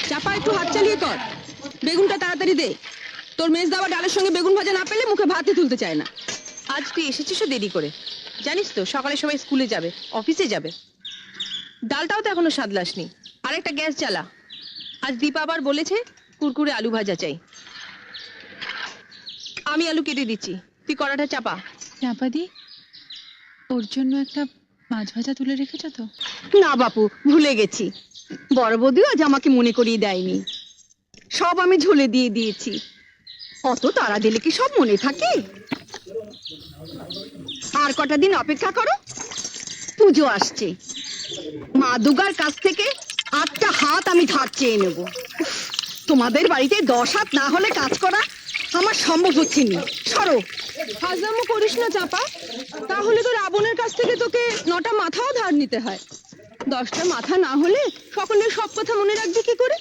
চাপা, একটু হাত চালিয়ে কর, বেগুনটা তাড়াতাড়ি দে। তোর মেজ দাওয়া ডালের সঙ্গে বেগুন ভাজা না পেলে মুখে ভাতই তুলতে চায় না। আজ তুই এসেছিস দেরি করে, জানিস তো সকালে সবাই স্কুলে যাবে, অফিসে যাবে। ডালটাও তো এখনো সাদলাসনি। আর একটা গ্যাস জ্বালা। আজ দীপা আবার বলেছে কুরকুরে আলু ভাজা চাই। আমি আলু কেটে দিচ্ছি, তুই কড়াটা চাপা। চাপা দি, ওর জন্য একটা মাছ ভাজা তুলে রেখেছ তো? না বাপু, ভুলে গেছি। বড় বৌদিও আজ আমাকে মনে করিয়ে দেয়নি। সব আমি ঝোলে দিয়ে দিয়েছি। অত তাড়া দিলে কি সব মনে থাকে? আর কটা দিন অপেক্ষা করো, পুজো আসছে। মা দুর্গার কাছ থেকে 8টা হাত আমি ধার চেয়ে নেব। তোমাদের বাড়িতে 10 হাত না হলে কাজ করা আমার সম্ভব হচ্ছে না। সরো। হাজামো করিস না চাপা, তাহলে তো রাবণের কাছ থেকে তোকে 9টা মাথাও ধার নিতে হয়। 10টা মাথা না হলে সকলের সব কথা মনে রাখবি কি করে?